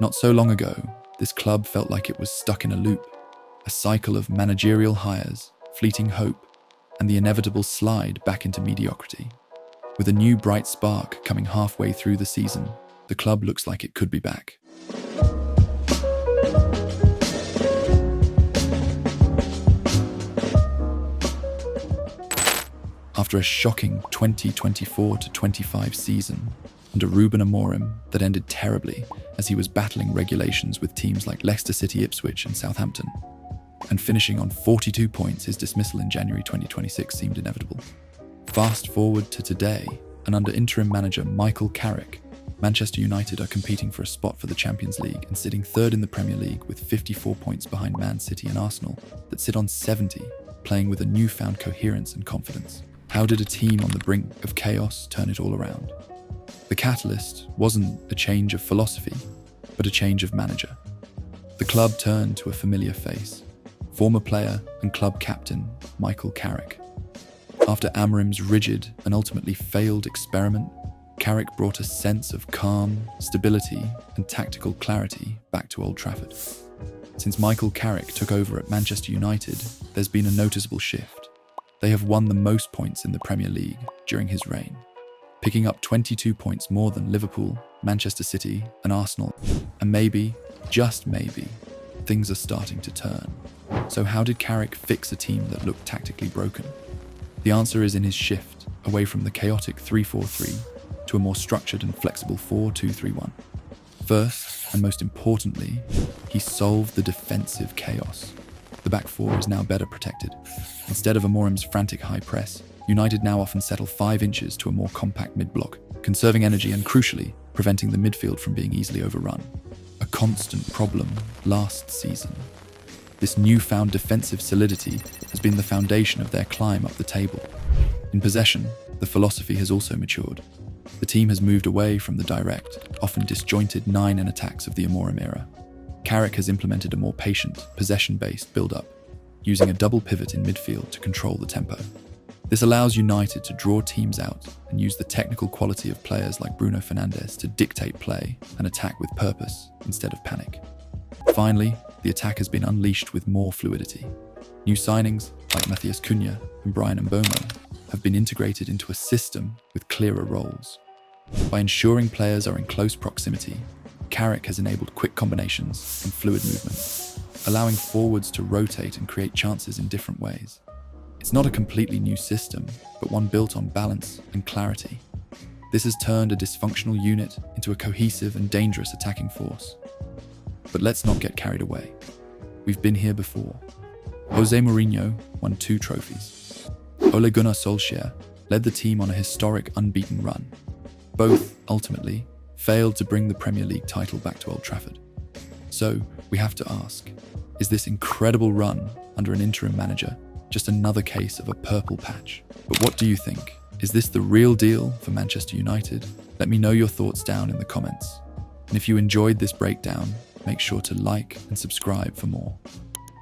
Not so long ago, this club felt like it was stuck in a loop, a cycle of managerial hires, fleeting hope, and the inevitable slide back into mediocrity. With a new bright spark coming halfway through the season, the club looks like it could be back. After a shocking 2024-25 season under Ruben Amorim that ended terribly as he was battling regulations with teams like Leicester City, Ipswich and Southampton, and finishing on 42 points, his dismissal in January 2026 seemed inevitable. Fast forward to today, and under interim manager Michael Carrick, Manchester United are competing for a spot for the Champions League and sitting third in the Premier League with 54 points behind Man City and Arsenal that sit on 70, playing with a newfound coherence and confidence. How did a team on the brink of chaos turn it all around? The catalyst wasn't a change of philosophy, but a change of manager. The club turned to a familiar face, former player and club captain Michael Carrick. After Amorim's rigid and ultimately failed experiment, Carrick brought a sense of calm, stability and tactical clarity back to Old Trafford. Since Michael Carrick took over at Manchester United, there's been a noticeable shift. They have won the most points in the Premier League during his reign, picking up 22 points more than Liverpool, Manchester City and Arsenal. And maybe, just maybe, things are starting to turn. So how did Carrick fix a team that looked tactically broken? The answer is in his shift away from the chaotic 3-4-3 to a more structured and flexible 4-2-3-1. First, and most importantly, he solved the defensive chaos. The back four is now better protected. Instead of Amorim's frantic high press, United now often settle 5 inches to a more compact mid-block, conserving energy and, crucially, preventing the midfield from being easily overrun. A constant problem last season. This newfound defensive solidity has been the foundation of their climb up the table. In possession, the philosophy has also matured. The team has moved away from the direct, often disjointed 9 attacks of the Amorim era. Carrick has implemented a more patient, possession-based build-up, using a double pivot in midfield to control the tempo. This allows United to draw teams out and use the technical quality of players like Bruno Fernandes to dictate play and attack with purpose instead of panic. Finally, the attack has been unleashed with more fluidity. New signings like Matheus Cunha and Brian Mbeumo have been integrated into a system with clearer roles. By ensuring players are in close proximity, Carrick has enabled quick combinations and fluid movement, allowing forwards to rotate and create chances in different ways. It's not a completely new system, but one built on balance and clarity. This has turned a dysfunctional unit into a cohesive and dangerous attacking force. But let's not get carried away. We've been here before. Jose Mourinho won 2 trophies. Ole Gunnar Solskjaer led the team on a historic unbeaten run. Both, ultimately, failed to bring the Premier League title back to Old Trafford. So, we have to ask, is this incredible run under an interim manager just another case of a purple patch? But what do you think? Is this the real deal for Manchester United? Let me know your thoughts down in the comments. And if you enjoyed this breakdown, make sure to like and subscribe for more.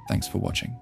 Thanks for watching.